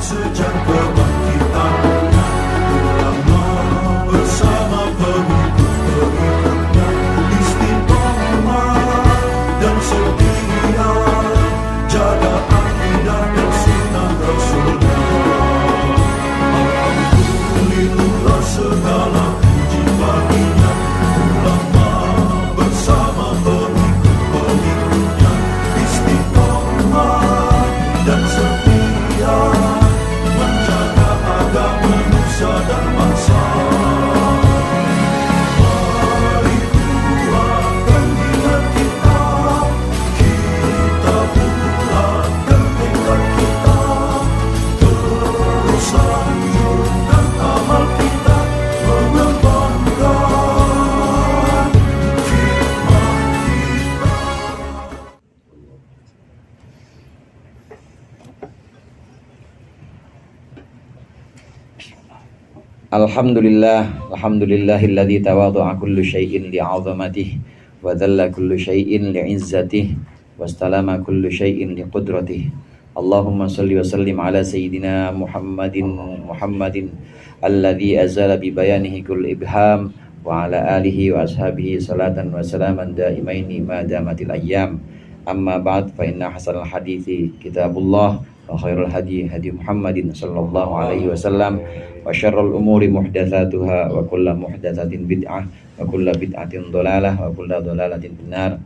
sejak kebangkitannya, ulama bersama pengikut-pengikutnya istiqomah dan setia, jaga akidah dan sunnah Rasulnya. Alhamdulillah segala puji baginya, ulama bersama pengikut-pengikutnya istiqomah dan setia, menjaga agama Nusa dan bangsa. Mari kuatkan niat kita, kita bulatkan tekad kita, terus lanjutkan amal kita, mengembangkan khidmat kita. Alhamdulillahilladzi tawadhu'a kullu syai'in li'azamatihi wa dhalla kullu syai'in li'izzatihi wastalama kullu syai'in liqudratihi. Allahumma salli wa sallim ala sayyidina Muhammadin alladzi azala bi bayanihi kull ibham wa ala alihi wa ashabihi salatan wa salaman daimaini ma damatil ayyam. Amma ba'd, fa inna hasanal hadithi kitabullah wa khairul hadi hadi Muhammadin sallallahu alaihi wasallam wa syarrul umuri muhdatsatuha wa kullu muhdatsatin bid'ah wa kullu bid'atin dhalalah wa kullu dhalalatin finnar.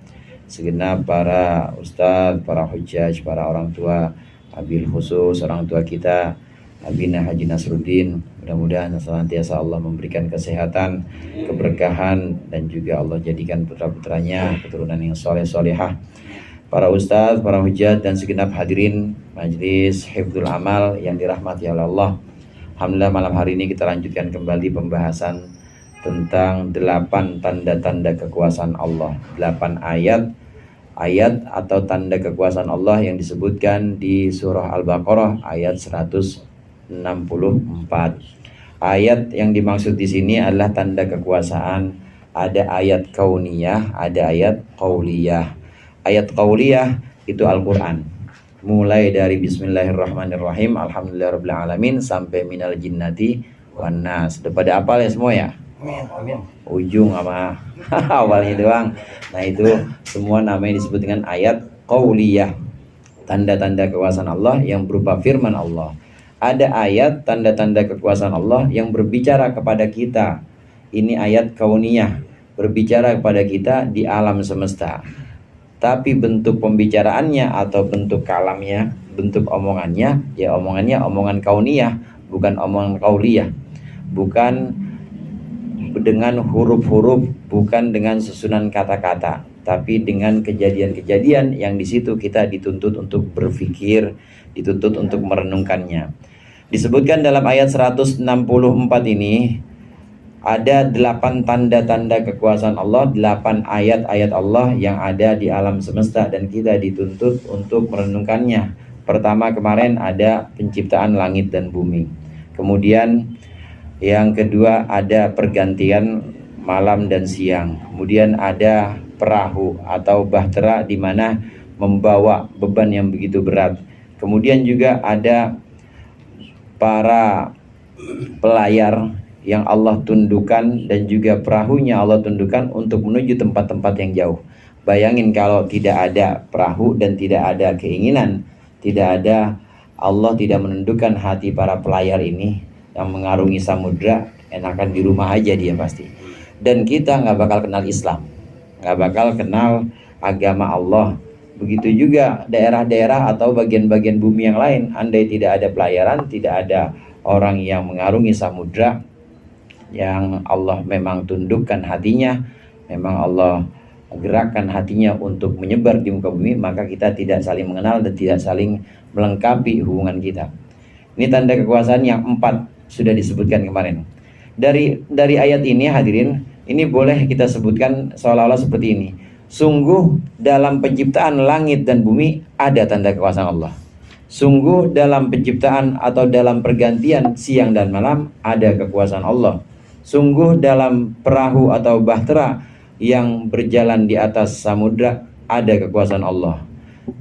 Segenap para ustaz, para hujjaj, para orang tua, abil khusus orang tua kita Abina Haji Nasruddin, mudah-mudahan senantiasa Allah memberikan kesehatan, keberkahan, dan juga Allah jadikan putra-putranya keturunan yang soleh-solehah. Para ustaz, para hujjat, dan segenap hadirin Majlis Hifdzul Amal yang dirahmati oleh Allah. Alhamdulillah, malam hari ini kita lanjutkan kembali pembahasan tentang 8 tanda-tanda kekuasaan Allah. 8 ayat atau tanda kekuasaan Allah yang disebutkan di surah Al-Baqarah ayat 164. Ayat yang dimaksud di sini adalah tanda kekuasaan. Ada ayat kauniyah, ada ayat qauliyah. Ayat qauliyah itu Al-Quran, mulai dari Bismillahirrahmanirrahim, Alhamdulillahirabbil alamin, sampai minal jinnati wan nas. Udah pada hafal ya semua ya? Amin. Ujung sama awalnya doang. Nah, itu semua namanya disebut dengan ayat qauliyah, tanda-tanda kekuasaan Allah yang berupa firman Allah. Ada ayat tanda-tanda kekuasaan Allah yang berbicara kepada kita. Ini ayat kauniyah, berbicara kepada kita di alam semesta. Tapi bentuk pembicaraannya atau bentuk kalamnya, bentuk omongannya, ya omongan kauniyah, bukan omongan qauliyah. Bukan dengan huruf-huruf, bukan dengan susunan kata-kata, tapi dengan kejadian-kejadian yang di situ kita dituntut untuk berpikir, dituntut untuk merenungkannya. Disebutkan dalam ayat 164 ini ada 8 tanda-tanda kekuasaan Allah, 8 ayat-ayat Allah yang ada di alam semesta dan kita dituntut untuk merenungkannya. Pertama kemarin ada penciptaan langit dan bumi. Kemudian yang kedua ada pergantian malam dan siang. Kemudian ada perahu atau bahtera di mana membawa beban yang begitu berat. Kemudian juga ada para pelayar yang Allah tundukkan dan juga perahunya Allah tundukkan untuk menuju tempat-tempat yang jauh. Bayangin kalau tidak ada perahu dan tidak ada keinginan, tidak ada, Allah tidak menundukkan hati para pelayar ini yang mengarungi samudra, enakan di rumah aja dia pasti. Dan kita nggak bakal kenal Islam, nggak bakal kenal agama Allah. Begitu juga daerah-daerah atau bagian-bagian bumi yang lain, andai tidak ada pelayaran, tidak ada orang yang mengarungi samudra, yang Allah memang tundukkan hatinya, memang Allah gerakkan hatinya untuk menyebar di muka bumi, maka kita tidak saling mengenal dan tidak saling melengkapi hubungan kita. Ini tanda kekuasaan yang 4 sudah disebutkan kemarin. Dari ayat ini hadirin, ini boleh kita sebutkan seolah-olah seperti ini. Sungguh dalam penciptaan langit dan bumi ada tanda kekuasaan Allah. Sungguh dalam penciptaan atau dalam pergantian siang dan malam ada kekuasaan Allah. Sungguh dalam perahu atau bahtera yang berjalan di atas samudra ada kekuasaan Allah.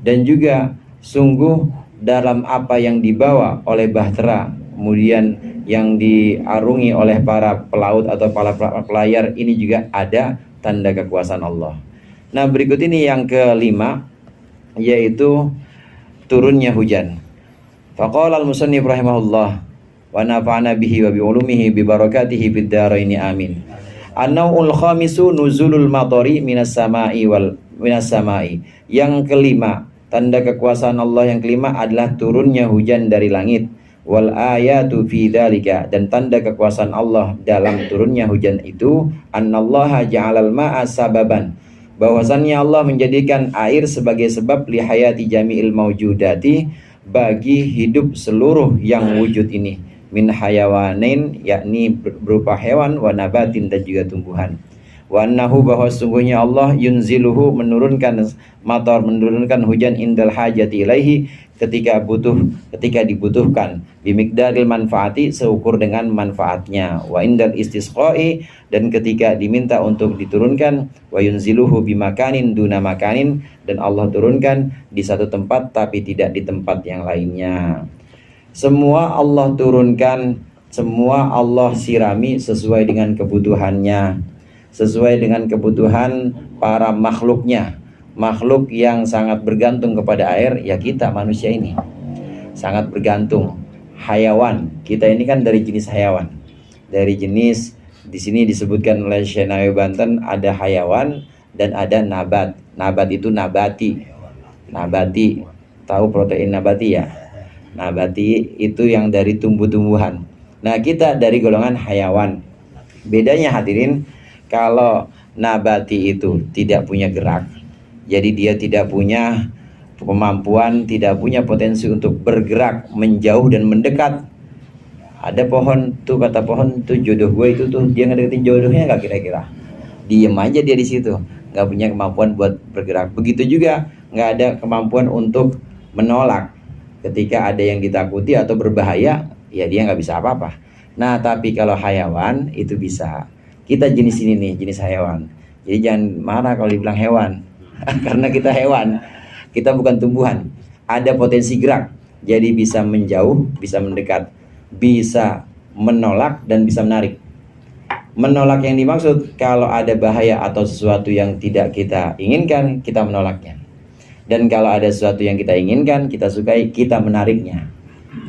Dan juga sungguh dalam apa yang dibawa oleh bahtera, kemudian yang diarungi oleh para pelaut atau para pelayar, ini juga ada tanda kekuasaan Allah. Nah, berikut ini yang kelima, yaitu turunnya hujan. Faqala al-musannif rahimahullah wa nafa'ana bihi wa bi ulumihi bi barakatihi fid dharaini amin. An-naw'ul khamisu nuzulul matari minas sama'i. Yang kelima, tanda kekuasaan Allah yang kelima adalah turunnya hujan dari langit. Wal ayatu fi dzalika, dan tanda kekuasaan Allah dalam turunnya hujan itu annallaha ja'alal ma'a sababan, bahwasannya Allah menjadikan air sebagai sebab li hayati jami'il maujudati, bagi hidup seluruh yang wujud ini, min hayawanin, yakni berupa hewan, wa nabatin, dan juga tumbuhan. Wa annahu, bahwa sungguhnya Allah yunziluhu, menurunkan matar, menurunkan hujan indal hajati ilaihi, ketika dibutuhkan, bimikdaril manfaati, seukur dengan manfaatnya, wa indal istisqai, dan ketika diminta untuk diturunkan, wa yunziluhu bimakanin duna makanin, dan Allah turunkan di satu tempat tapi tidak di tempat yang lainnya. Semua Allah turunkan, semua Allah sirami sesuai dengan kebutuhannya, sesuai dengan kebutuhan para makhluknya. Makhluk yang sangat bergantung kepada air, ya kita manusia ini sangat bergantung. Hayawan, kita ini kan dari jenis hayawan, dari jenis, di sini disebutkan oleh Syekh Nawawi Banten, ada hayawan dan ada nabat. Nabat itu nabati, tahu protein nabati ya? Nabati itu yang dari tumbuh-tumbuhan. Nah, kita dari golongan hayawan. Bedanya hadirin, kalau nabati itu tidak punya gerak, jadi dia tidak punya kemampuan, tidak punya potensi untuk bergerak, menjauh dan mendekat. Ada pohon tuh, kata pohon tuh, jodoh gue itu tuh, dia ngedeketin jodohnya nggak kira-kira? Diem aja dia di situ, nggak punya kemampuan buat bergerak. Begitu juga nggak ada kemampuan untuk menolak ketika ada yang ditakuti atau berbahaya, ya dia nggak bisa apa-apa. Nah, tapi kalau hayawan itu bisa. Kita jenis ini nih, jenis hayawan. Jadi jangan marah kalau dibilang hewan. Karena kita hewan, kita bukan tumbuhan. Ada potensi gerak, jadi bisa menjauh, bisa mendekat, bisa menolak, dan bisa menarik. Menolak yang dimaksud kalau ada bahaya atau sesuatu yang tidak kita inginkan, kita menolaknya. Dan kalau ada sesuatu yang kita inginkan, kita sukai, kita menariknya.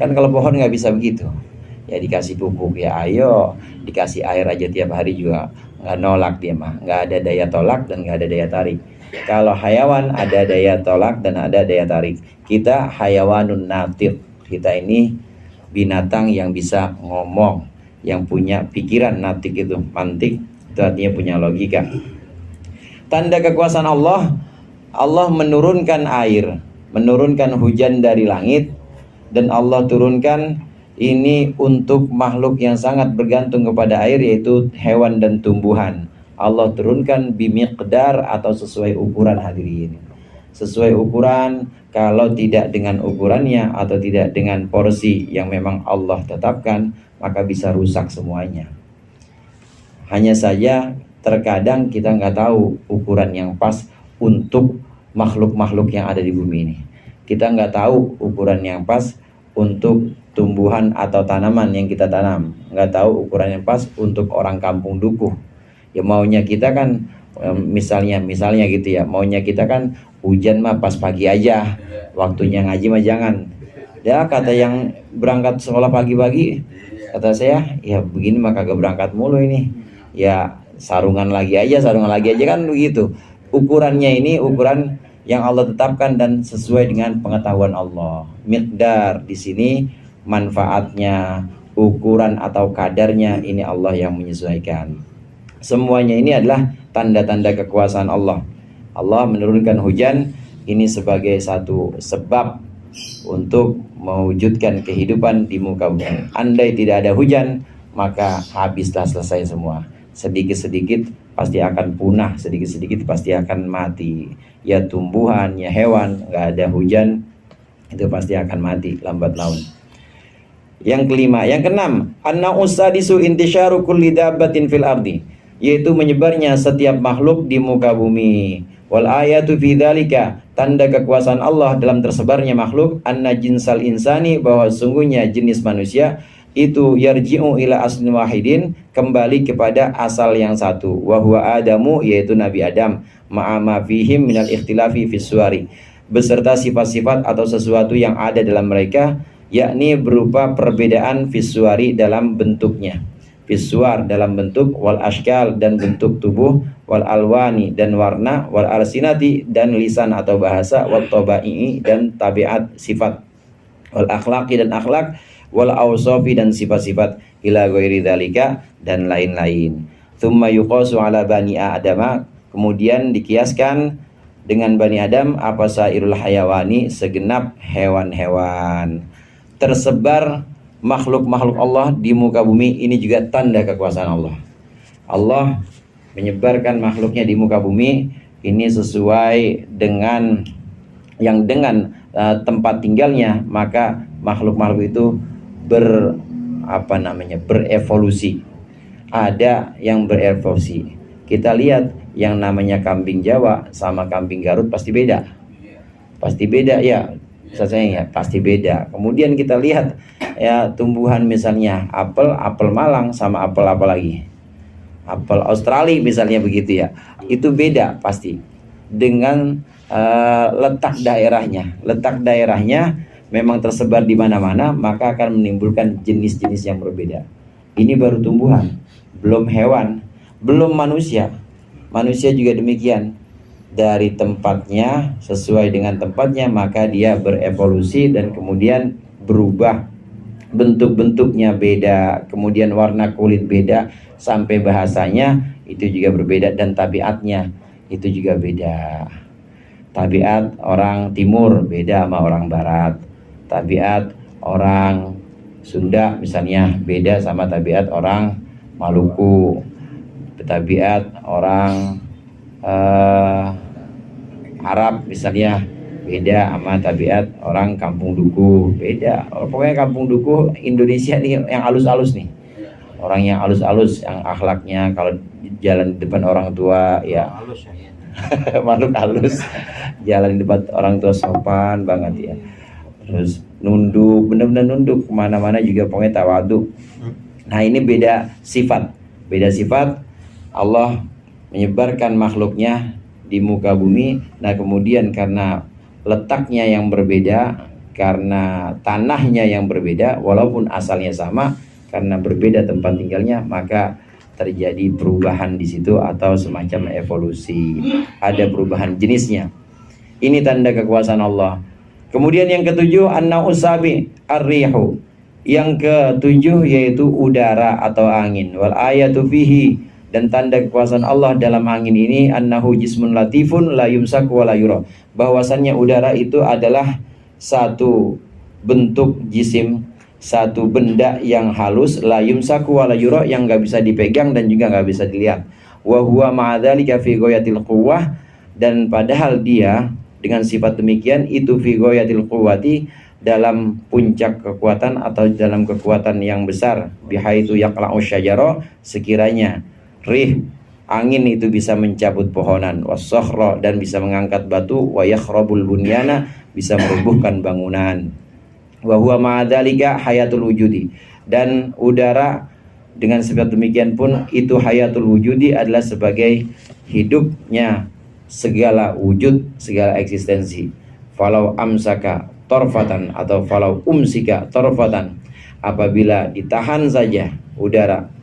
Kan kalau pohon nggak bisa begitu. Ya dikasih pupuk, ya ayo, dikasih air aja tiap hari juga nggak nolak dia mah. Nggak ada daya tolak dan nggak ada daya tarik. Kalau hayawan ada daya tolak dan ada daya tarik. Kita hayawanun natiq. Kita ini binatang yang bisa ngomong, yang punya pikiran. Natik itu, mantik itu artinya punya logika. Tanda kekuasaan Allah, Allah menurunkan air, menurunkan hujan dari langit, dan Allah turunkan ini untuk makhluk yang sangat bergantung kepada air, yaitu hewan dan tumbuhan. Allah turunkan bimiqdar atau sesuai ukuran hadirin. Sesuai ukuran, kalau tidak dengan ukurannya atau tidak dengan porsi yang memang Allah tetapkan, maka bisa rusak semuanya. Hanya saja terkadang kita nggak tahu ukuran yang pas untuk makhluk-makhluk yang ada di bumi ini. Kita nggak tahu ukuran yang pas untuk tumbuhan atau tanaman yang kita tanam. Nggak tahu ukuran yang pas untuk orang kampung dukuh. Ya maunya kita kan misalnya gitu ya, maunya kita kan hujan mah pas pagi aja, waktunya ngaji mah jangan. Ya kata yang berangkat sekolah pagi-pagi, kata saya, ya begini mah kagak berangkat mulu ini. Ya sarungan lagi aja kan begitu. Ukurannya ini ukuran yang Allah tetapkan dan sesuai dengan pengetahuan Allah. Miqdar di sini manfaatnya, ukuran atau kadarnya ini Allah yang menyesuaikan. Semuanya ini adalah tanda-tanda kekuasaan Allah. Allah menurunkan hujan ini sebagai satu sebab untuk mewujudkan kehidupan di muka bumi. Andai tidak ada hujan, maka habislah, selesai semua. Sedikit-sedikit pasti akan punah, sedikit-sedikit pasti akan mati. Ya tumbuhan, ya hewan, nggak ada hujan, itu pasti akan mati lambat laun. Yang kelima, yang keenam, anna usadisu intisyaru kulli dabbatin fil ardi. yaitu menyebarnya setiap makhluk di muka bumi. Wal ayatu fi dzalika, tanda kekuasaan Allah dalam tersebarnya makhluk, anna jinsal insani, bahwa sungguhnya jenis manusia itu yarji'u ila aslin wahidin, kembali kepada asal yang satu, wa huwa adamu, yaitu Nabi Adam, ma'ama fihim minal ikhtilafi fis suwari, beserta sifat-sifat atau sesuatu yang ada dalam mereka, yakni berupa perbedaan fis suwari dalam bentuknya, visual dalam bentuk, wal ashkal dan bentuk tubuh, wal alwani dan warna, wal alsinati dan lisan atau bahasa, wal tabai dan tabiat sifat, wal akhlaqi dan akhlak, wal awsafi dan sifat-sifat, ila ghairi dzalika dan lain-lain. Tsumma yuqasu ala bani adama, kemudian dikiaskan dengan Bani Adam apa sairul hayawani, segenap hewan-hewan. Tersebar makhluk-makhluk Allah di muka bumi, ini juga tanda kekuasaan Allah. Allah menyebarkan makhluknya di muka bumi ini sesuai dengan tempat tinggalnya, maka makhluk-makhluk itu berevolusi. Ada yang berevolusi. Kita lihat yang namanya kambing Jawa sama kambing Garut pasti beda. Pasti beda ya. Saya pasti beda. Kemudian kita lihat ya tumbuhan misalnya apel Malang sama apel apa lagi? Apel Australia misalnya begitu ya. Itu beda pasti dengan letak daerahnya. Letak daerahnya memang tersebar di mana-mana, maka akan menimbulkan jenis-jenis yang berbeda. Ini baru tumbuhan, belum hewan, belum manusia. Manusia juga demikian. Dari tempatnya, sesuai dengan tempatnya, maka dia berevolusi dan kemudian berubah. Bentuk-bentuknya beda, kemudian warna kulit beda, sampai bahasanya itu juga berbeda, dan tabiatnya itu juga beda. Tabiat orang timur beda sama orang barat. Tabiat orang Sunda misalnya beda sama tabiat orang Maluku. Tabiat orang Arab misalnya beda sama tabiat orang Kampung Duku, beda. Pokoknya Kampung Duku Indonesia nih yang halus-halus nih. Orang yang halus-halus, yang akhlaknya kalau jalan di depan orang tua ya makhluk halus. Jalan di depan orang tua sopan banget ya. Terus nunduk, benar-benar nunduk kemana-mana juga, pokoknya tawadu. Nah ini beda sifat. Beda sifat. Allah menyebarkan makhluknya di muka bumi. Nah kemudian karena letaknya yang berbeda, karena tanahnya yang berbeda, walaupun asalnya sama, karena berbeda tempat tinggalnya, maka terjadi perubahan di situ atau semacam evolusi. Ada perubahan jenisnya. Ini tanda kekuasaan Allah. Kemudian yang ketujuh, an-nausabi ar-rihu. Yang ketujuh yaitu udara atau angin. Wal ayatu fihi, dan tanda kekuasaan Allah dalam angin ini, annahu jismun latifun la yumsaku wa la yura. Bahwasannya udara itu adalah satu bentuk jisim, satu benda yang halus, la yumsaku wa la yura, yang enggak bisa dipegang dan juga enggak bisa dilihat. Wa huwa ma'adzalika fi ghayatil quwwah, dan padahal dia dengan sifat demikian itu fi ghayatil quwwati, dalam puncak kekuatan atau dalam kekuatan yang besar, bihaitu yaqla'u syajara, sekiranya rih angin itu bisa mencabut pohonan, wasakhra, dan bisa mengangkat batu, wa yakhrabul bunyana, bisa merubuhkan bangunan. Wa huwa ma'adzalika hayatul wujudi, dan udara dengan sifat demikian pun itu hayatul wujudi, adalah sebagai hidupnya segala wujud, segala eksistensi. Falau amsaka torfatan, atau falau umsika torfatan, apabila ditahan saja udara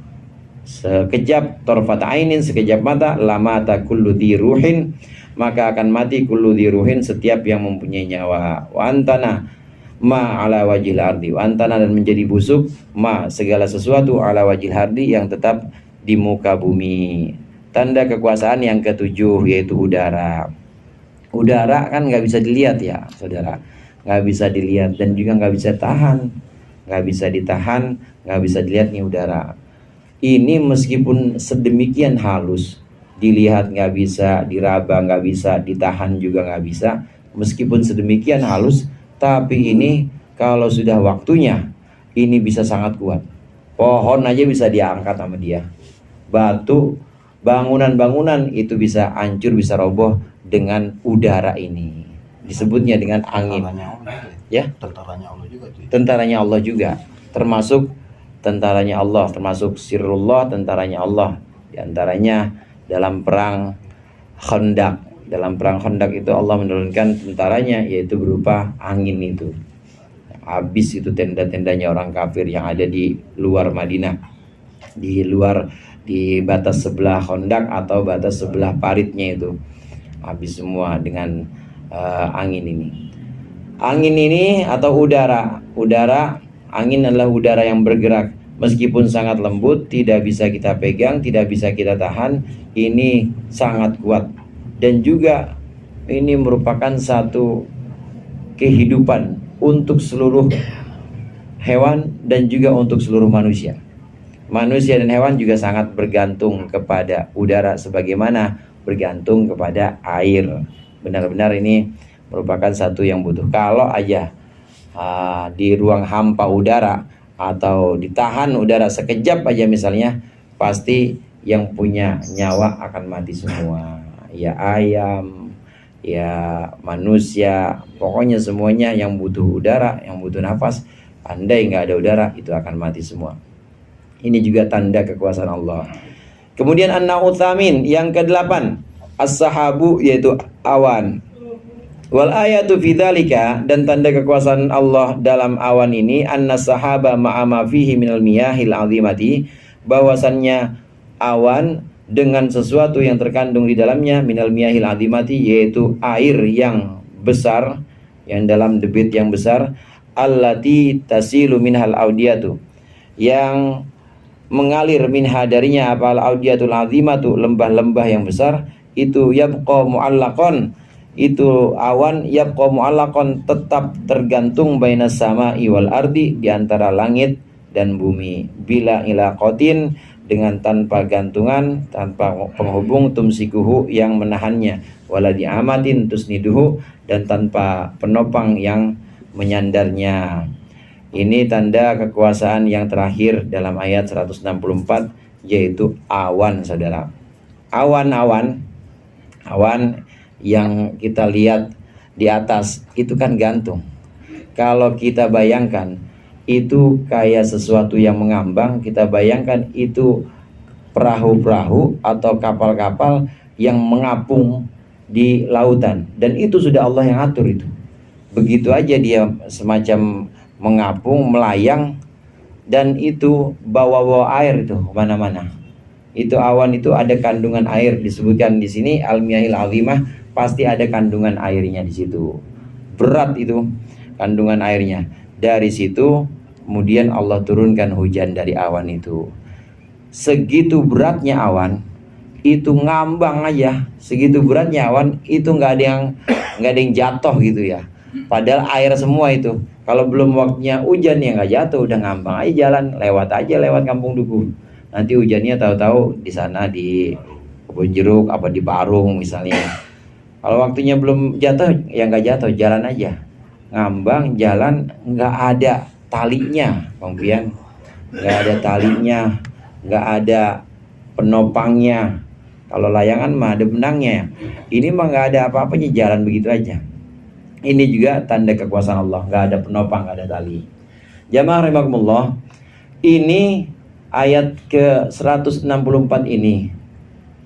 sekejap, torfat ainin, sekejap mata, lamata kullu dhi ruhin, maka akan mati kullu dhi ruhin, setiap yang mempunyai nyawa. Wa antana ma ala wajil ardi, wa antana, dan menjadi busuk ma segala sesuatu ala wajil ardi, yang tetap di muka bumi. Tanda kekuasaan yang ketujuh yaitu udara. Udara kan nggak bisa dilihat ya saudara, nggak bisa dilihat dan juga nggak bisa tahan, nggak bisa ditahan, nggak bisa dilihat nih udara. Ini meskipun sedemikian halus, dilihat nggak bisa, diraba nggak bisa, ditahan juga nggak bisa. Meskipun sedemikian halus, tapi ini kalau sudah waktunya, ini bisa sangat kuat. Pohon aja bisa diangkat sama dia. Batu Bangunan-bangunan itu bisa hancur, bisa roboh dengan udara ini. Disebutnya dengan angin. Ya, Tentaranya Allah juga tuh. tentaranya Allah juga, termasuk tentaranya Allah, termasuk sirrullah, tentaranya Allah. Di antaranya dalam perang Khandaq. Dalam perang Khandaq itu Allah menurunkan tentaranya, yaitu berupa angin itu. Habis itu tenda-tendanya orang kafir yang ada di luar Madinah, di luar, di batas sebelah Khandaq atau batas sebelah paritnya itu, habis semua dengan angin ini. Angin ini atau udara, angin adalah udara yang bergerak. Meskipun sangat lembut, tidak bisa kita pegang, tidak bisa kita tahan, ini sangat kuat. Dan juga ini merupakan satu kehidupan untuk seluruh hewan dan juga untuk seluruh manusia. Manusia dan hewan juga sangat bergantung kepada udara sebagaimana bergantung kepada air. Benar-benar ini merupakan satu yang butuh. Kalau aja di ruang hampa udara atau ditahan udara sekejap aja misalnya, pasti yang punya nyawa akan mati semua. Ya ayam, ya manusia, pokoknya semuanya yang butuh udara, yang butuh nafas, andai nggak ada udara itu akan mati semua. Ini juga tanda kekuasaan Allah. Kemudian an-nautsamin yang ke-8, as-sahabu, yaitu awan. Wal ayatu fi dzalika, dan tanda kekuasaan Allah dalam awan ini, annas sahaba ma'a ma fihi minal miyahil azimati, bahwasannya awan dengan sesuatu yang terkandung di dalamnya minal miyahil azimati, yaitu air yang besar, yang dalam debit yang besar, allati tasilu minhal audiyatu, yang mengalir minha darinya apa al-audiyatul azimatu, lembah-lembah yang besar, itu yabqa mu'allaqan, itu awan yabqa mu'allaqan, tetap tergantung bainas sama'i wal ardi, di antara langit dan bumi, bila ilaqatin, dengan tanpa gantungan, tanpa penghubung, tumsikuhu, yang menahannya, wala di'amatin tusniduhu, dan tanpa penopang yang menyandarnya. Ini tanda kekuasaan yang terakhir dalam ayat 164, yaitu awan, saudara. Awan yang kita lihat di atas itu kan gantung. Kalau kita bayangkan itu kayak sesuatu yang mengambang, kita bayangkan itu perahu-perahu atau kapal-kapal yang mengapung di lautan, dan itu sudah Allah yang atur itu. Begitu aja dia semacam mengapung, melayang, dan itu bawa-bawa air itu kemana-mana. Itu awan itu ada kandungan air, disebutkan di sini al-miyahil azimah, pasti ada kandungan airnya di situ. Berat itu kandungan airnya. Dari situ kemudian Allah turunkan hujan dari awan itu. Segitu beratnya awan itu, ngambang aja. Segitu beratnya awan itu, nggak ada yang jatuh gitu ya. Padahal air semua itu. Kalau belum waktunya hujan ya nggak jatuh, udah ngambang aja jalan, lewat kampung Duku. Nanti hujannya tahu-tahu di sana di Kebun Jeruk apa di Parung misalnya. Kalau waktunya belum jatuh ya nggak jatuh, jalan aja. Ngambang jalan, nggak ada talinya, Bang Pian. Nggak ada talinya, nggak ada penopangnya. Kalau layangan mah ada benangnya. Ini mah nggak ada apa-apanya, jalan begitu aja. Ini juga tanda kekuasaan Allah, nggak ada penopang, nggak ada tali. Jamaah rahimakumullah, ini ayat ke-164 ini,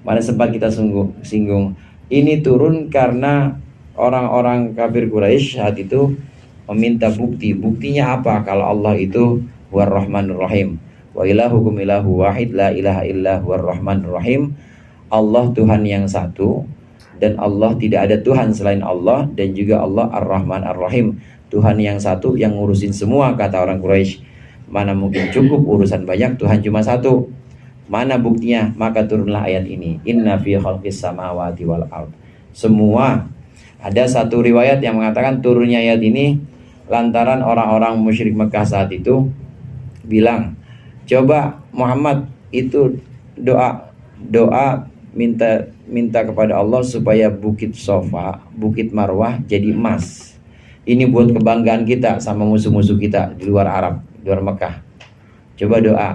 mana sempat kita singgung, ini turun karena orang-orang kafir Quraisy saat itu meminta bukti. Buktinya apa? Kalau Allah itu huwar rahmanur rahim, wa ilahukum ilahu wahid, la ilaha illa huwar rahmanur rahim. Allah Tuhan yang satu, dan Allah tidak ada Tuhan selain Allah, dan juga Allah Ar-Rahman Ar-Rahim, Tuhan yang satu yang ngurusin semua, kata orang Quraisy. Mana mungkin cukup urusan banyak, Tuhan cuma satu. Mana buktinya? Maka turunlah ayat ini, inna fi khalqis samawati wal ard. Semua, ada satu riwayat yang mengatakan turunnya ayat ini lantaran orang-orang musyrik Mekah saat itu bilang, coba Muhammad itu doa minta kepada Allah supaya Bukit Sofa, Bukit Marwah jadi emas. Ini buat kebanggaan kita sama musuh-musuh kita di luar Arab, di luar Mekah. Coba doa.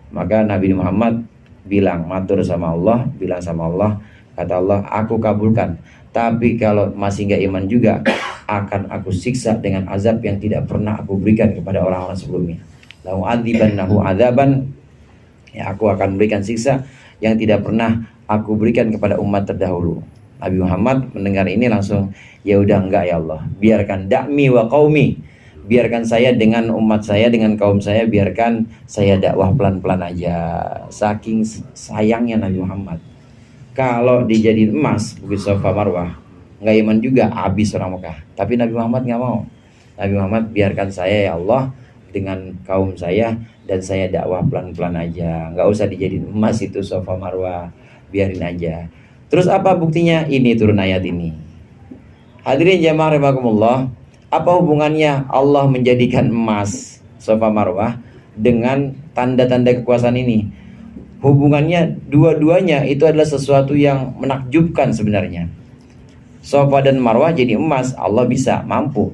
Maka Nabi Muhammad bilang matur sama Allah, bilang sama Allah, kata Allah, aku kabulkan. Tapi kalau masih nggak iman juga, akan aku siksa dengan azab yang tidak pernah aku berikan kepada orang-orang sebelumnya. Lau adzibannahu adzaban, ya aku akan berikan siksa yang tidak pernah aku berikan kepada umat terdahulu. Nabi Muhammad mendengar ini langsung, ya udah enggak ya Allah, biarkan dakmi wa qaumi, biarkan saya dengan umat saya, dengan kaum saya, biarkan saya dakwah pelan-pelan aja. Saking sayangnya Nabi Muhammad. Kalau dijadiin emas Bukit Safa Marwah, nggak iman juga, habis orang Mekah. Tapi Nabi Muhammad nggak mau. Nabi Muhammad, biarkan saya ya Allah dengan kaum saya, dan saya dakwah pelan-pelan aja, nggak usah dijadiin emas itu Safa Marwah, biarin aja. Terus apa buktinya? Ini turun ayat ini. Hadirin jamaah rahimakumullah, apa hubungannya Allah menjadikan emas Safa Marwah dengan tanda-tanda kekuasaan ini? Hubungannya dua-duanya itu adalah sesuatu yang menakjubkan sebenarnya. Safa dan Marwah jadi emas, Allah bisa, mampu.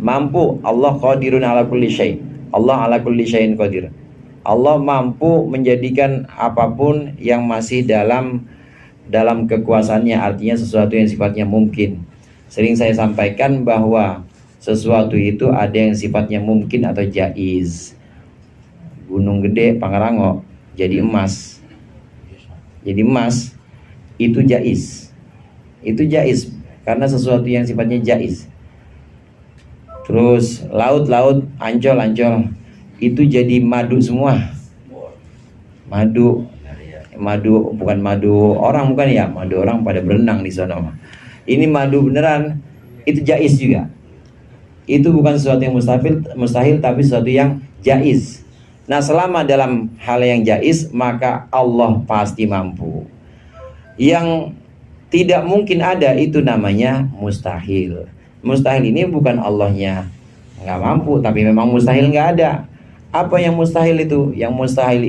Mampu, Allah qadirun ala kulli syai'. Allah ala kulli syai'in qadir. Allah mampu menjadikan apapun yang masih dalam kekuasaannya, artinya sesuatu yang sifatnya mungkin. Sering saya sampaikan bahwa sesuatu itu ada yang sifatnya mungkin atau jaiz. Gunung Gede, Pangrango jadi emas. Jadi emas itu jaiz. Itu jaiz karena sesuatu yang sifatnya jaiz. Terus laut-laut, Ancol itu jadi madu semua. Madu bukan madu orang, bukan ya, madu orang pada berenang di sana. Ini madu beneran, itu jaiz juga. Itu bukan sesuatu yang mustahil tapi sesuatu yang jaiz. Nah, selama dalam hal yang jaiz, maka Allah pasti mampu. Yang tidak mungkin ada itu namanya mustahil. Mustahil ini bukan Allahnya nggak mampu, tapi memang mustahil nggak ada. Apa yang mustahil itu? Yang mustahil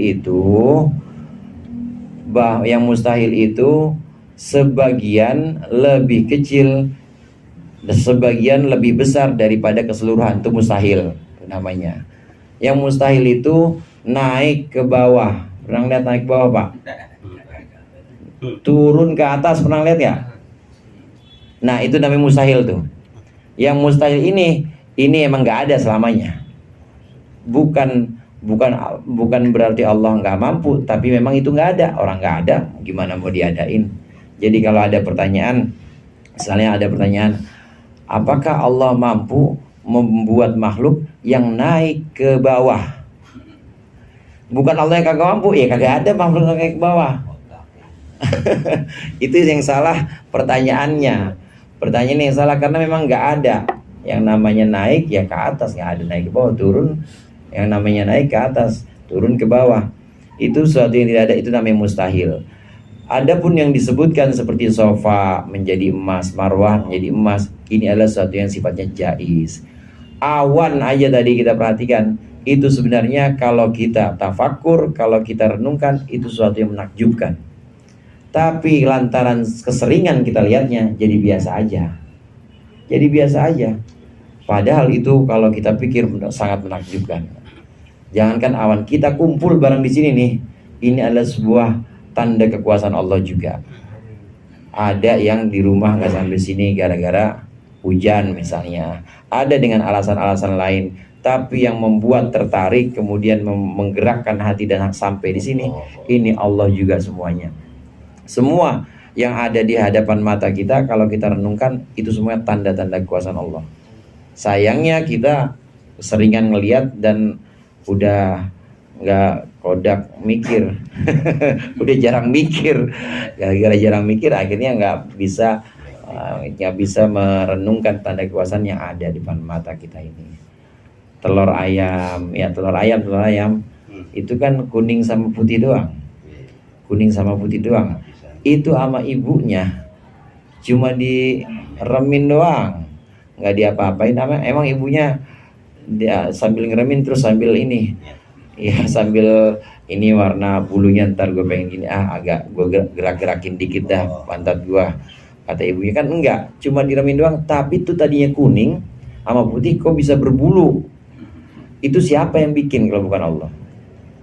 itu sebagian lebih kecil, sebagian lebih besar daripada keseluruhan, itu mustahil namanya. Yang mustahil itu naik ke bawah. Pernah lihat naik ke bawah, Pak? Turun ke atas, pernah lihat ya? Nah, itu namanya mustahil tuh. Yang mustahil ini emang nggak ada selamanya. Bukan berarti Allah nggak mampu, tapi memang itu nggak ada. Orang nggak ada, gimana mau diadain? Jadi kalau ada pertanyaan, misalnya ada pertanyaan, apakah Allah mampu membuat makhluk yang naik ke bawah? Bukan Allah yang kagak mampu, ya kagak ada makhluk yang naik ke bawah. Itu yang salah pertanyaannya. Pertanyaan yang salah karena memang nggak ada yang namanya naik ya ke atas, nggak ada naik ke bawah, turun. Yang namanya naik ke atas, turun ke bawah. Itu sesuatu yang tidak ada, itu namanya mustahil. Adapun yang disebutkan seperti Safa menjadi emas, Marwah menjadi emas, ini adalah sesuatu yang sifatnya jaiz. Awan aja tadi kita perhatikan, itu sebenarnya kalau kita tafakur, kalau kita renungkan, itu sesuatu yang menakjubkan. Tapi lantaran keseringan kita lihatnya, jadi biasa aja. Jadi biasa aja. Padahal itu kalau kita pikir sangat menakjubkan. Jangankan awan, kita kumpul bareng di sini nih, ini adalah sebuah tanda kekuasaan Allah juga. Ada yang di rumah nggak sampai sini gara-gara hujan misalnya. Ada dengan alasan-alasan lain, tapi yang membuat tertarik kemudian menggerakkan hati dan sampai di sini, ini Allah juga semuanya. Semua yang ada di hadapan mata kita kalau kita renungkan itu semua tanda-tanda kekuasaan Allah. Sayangnya kita seringan ngelihat dan udah nggak kodak mikir. Udah jarang mikir. Gara-gara jarang mikir akhirnya nggak bisa merenungkan tanda kekuasaan yang ada di depan mata kita ini. Telur ayam itu kan kuning sama putih doang. Itu sama ibunya cuma diremin doang, nggak diapa-apain. Emang ibunya dia sambil ngeremin terus sambil ini ya, sambil ini warna bulunya ntar gue pengen gini, agak gue gerak-gerakin dikit dah pantat gue, kata ibunya. Kan enggak, cuma diremin doang, tapi itu tadinya kuning sama putih kok bisa berbulu. Itu siapa yang bikin kalau bukan Allah?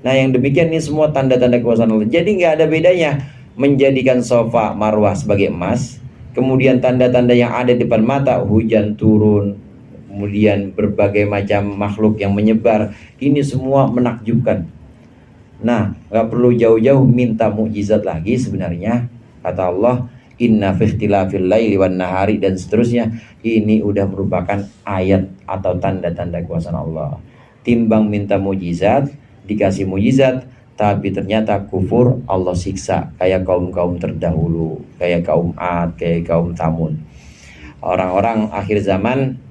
Nah, yang demikian ini semua tanda-tanda kekuasaan Allah. Jadi nggak ada bedanya menjadikan sofa marwah sebagai emas, kemudian tanda-tanda yang ada di depan mata, hujan turun, kemudian berbagai macam makhluk yang menyebar, ini semua menakjubkan. Nah, nggak perlu jauh-jauh minta mukjizat lagi sebenarnya. Kata Allah, inna fi ikhtilafil laili wan nahari, dan seterusnya. Ini udah merupakan ayat atau tanda-tanda kekuasaan Allah. Timbang minta mukjizat, dikasih mukjizat, tapi ternyata kufur, Allah siksa. Kayak kaum-kaum terdahulu, kayak kaum Ad, kayak kaum Thamud. Orang-orang akhir zaman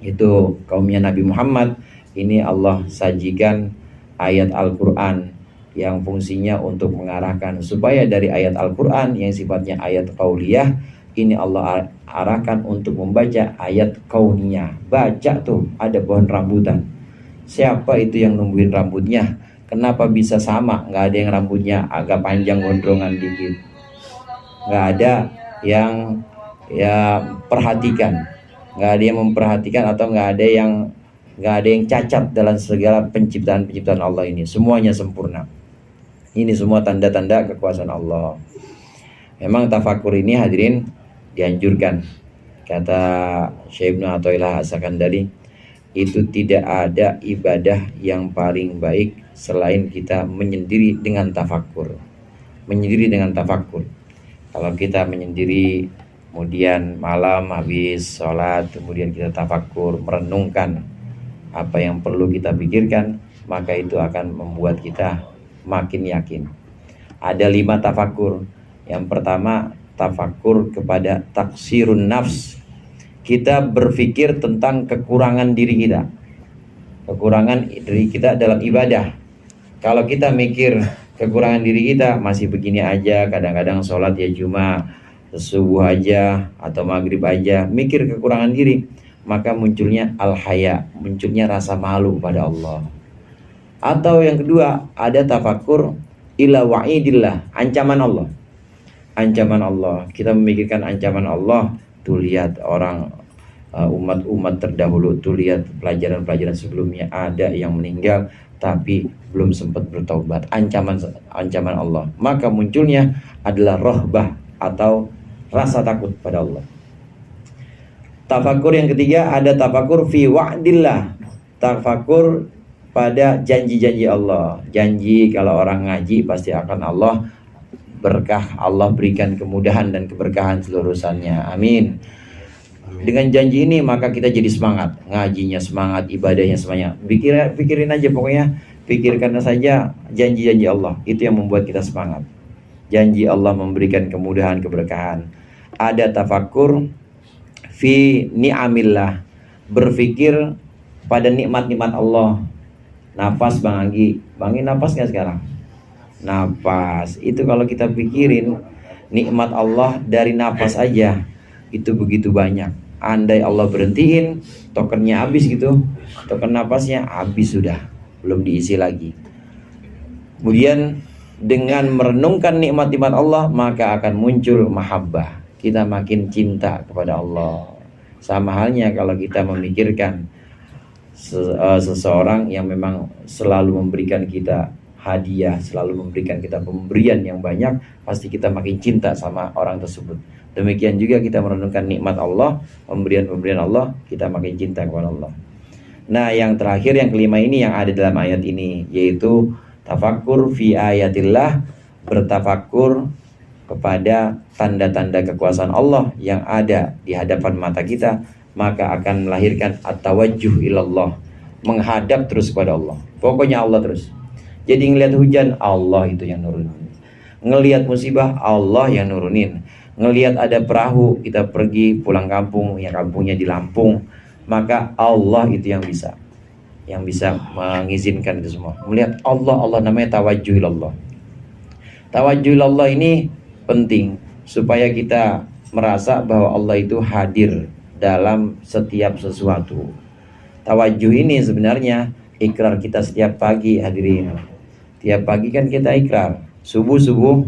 itu kaumnya Nabi Muhammad, ini Allah sajikan ayat Al-Quran yang fungsinya untuk mengarahkan supaya dari ayat Al-Quran yang sifatnya ayat qauliyah, ini Allah arahkan untuk membaca ayat kauniyah. Baca tuh, ada pohon rambutan, siapa itu yang numbuhin rambutnya? Kenapa bisa sama? Nggak ada yang rambutnya agak panjang gondrongan dikit, nggak ada yang perhatikan, nggak ada yang memperhatikan, atau nggak ada yang cacat dalam segala penciptaan Allah ini. Semuanya sempurna. Ini semua tanda-tanda kekuasaan Allah. Memang tafakur ini hadirin dianjurkan. Kata Syekh Ibnu Athaillah As-Sakandari, itu tidak ada ibadah yang paling baik selain kita menyendiri dengan tafakur. Menyendiri dengan tafakur. Kalau kita menyendiri, kemudian malam habis sholat, kemudian kita tafakur, merenungkan apa yang perlu kita pikirkan, maka itu akan membuat kita makin yakin. Ada 5 tafakur. Yang pertama, tafakur kepada taksirun nafs. Kita berpikir tentang kekurangan diri kita, kekurangan diri kita dalam ibadah. Kalau kita mikir kekurangan diri kita, masih begini aja, kadang-kadang sholat ya cuma subuh aja atau maghrib aja, mikir kekurangan diri, maka munculnya al-haya, munculnya rasa malu pada Allah. Atau yang kedua, ada tafakur ila wa'idillah, ancaman Allah. Ancaman Allah, kita memikirkan ancaman Allah. Tuh lihat orang umat-umat terdahulu, tuh lihat pelajaran-pelajaran sebelumnya, ada yang meninggal tapi belum sempat bertaubat. Ancaman Allah. Maka munculnya adalah rohbah atau rasa takut pada Allah. Tafakur yang ketiga, ada tafakur fi wa'dillah, tafakur pada janji-janji Allah. Janji kalau orang ngaji pasti akan Allah berkah, Allah berikan kemudahan dan keberkahan seluruh urusannya. Amin. Dengan janji ini maka kita jadi semangat, ngajinya semangat, ibadahnya semangat. Pikirin aja pokoknya, pikirkan saja janji-janji Allah. Itu yang membuat kita semangat. Janji Allah memberikan kemudahan, keberkahan. Ada tafakur fi ni'amillah, berpikir pada nikmat-nikmat Allah. Nafas Bang Anggi nafas nggak sekarang? Nafas itu kalau kita pikirin nikmat Allah dari nafas aja itu begitu banyak. Andai Allah berhentiin, tokennya habis gitu, token nafasnya habis sudah, belum diisi lagi. Kemudian dengan merenungkan nikmat-nikmat Allah, maka akan muncul mahabbah. Kita makin cinta kepada Allah. Sama halnya kalau kita memikirkan seseorang yang memang selalu memberikan kita hadiah, selalu memberikan kita pemberian yang banyak, pasti kita makin cinta sama orang tersebut. Demikian juga kita merenungkan nikmat Allah, pemberian-pemberian Allah, kita makin cinta kepada Allah. Nah, yang terakhir, yang kelima ini yang ada dalam ayat ini, yaitu tafakur fi ayatillah, bertafakur kepada tanda-tanda kekuasaan Allah yang ada di hadapan mata kita, maka akan melahirkan at-tawajjuh ilallah, menghadap terus kepada Allah. Pokoknya Allah terus. Jadi ngelihat hujan, Allah itu yang nurunin. Ngelihat musibah, Allah yang nurunin. Ngelihat ada perahu, kita pergi pulang kampung, yang kampungnya di Lampung, maka Allah itu yang bisa mengizinkan itu semua. Melihat Allah namanya tawajjuh ilallah. Tawajjuh ilallah ini penting supaya kita merasa bahwa Allah itu hadir dalam setiap sesuatu. Tawajuh ini sebenarnya ikrar kita setiap pagi, hadirin. Tiap pagi kan kita ikrar. Subuh-subuh,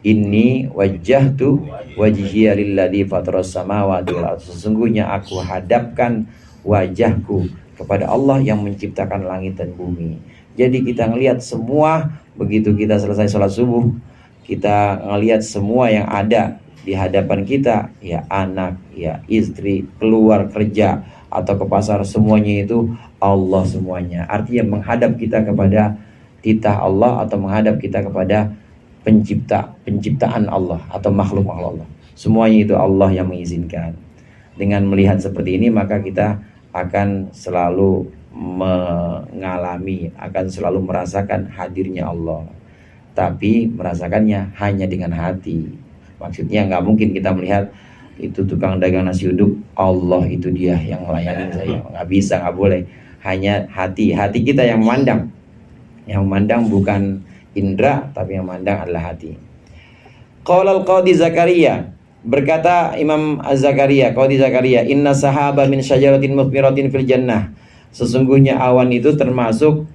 inni wajjahtu wajhiya lilladzi fataras samawati wal ardh. Sesungguhnya aku hadapkan wajahku kepada Allah yang menciptakan langit dan bumi. Jadi kita ngelihat semua, begitu kita selesai sholat subuh, kita ngelihat semua yang ada di hadapan kita, ya anak, ya istri, keluar kerja atau ke pasar, semuanya itu Allah semuanya. Artinya menghadap kita kepada titah Allah atau menghadap kita kepada penciptaan Allah atau makhluk Allah. Semuanya itu Allah yang mengizinkan. Dengan melihat seperti ini maka kita akan selalu mengalami, akan selalu merasakan hadirnya Allah. Tapi merasakannya hanya dengan hati. Maksudnya nggak mungkin kita melihat itu tukang dagang nasi uduk, Allah itu dia yang melayani saya. Nggak bisa, nggak boleh. Hanya hati kita yang memandang. Yang memandang bukan indra, tapi yang memandang adalah hati. Qala al-Qadhi Zakaria, berkata Imam Az-Zakaria, Qadhi Zakaria, inna sahaba min syajaratin muthmiratin fil jannah. Sesungguhnya awan itu termasuk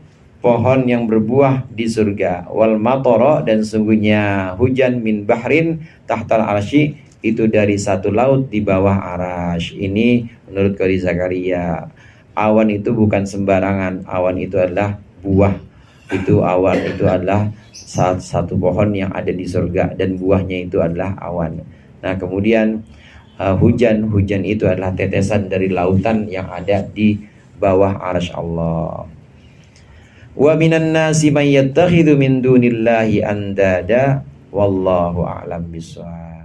pohon yang berbuah di surga. Wal matara, dan sesungguhnya hujan min bahrin tahtal arsy, itu dari satu laut di bawah arasy. Ini menurut Qadhi Zakaria. Awan itu bukan sembarangan, awan itu adalah buah. Itu awan itu adalah satu pohon yang ada di surga dan buahnya itu adalah awan. Nah kemudian hujan itu adalah tetesan dari lautan yang ada di bawah arsy Allah. Wa minan nasi may yattakhidhu min dunillahi andada wallahu a'lam bishawab.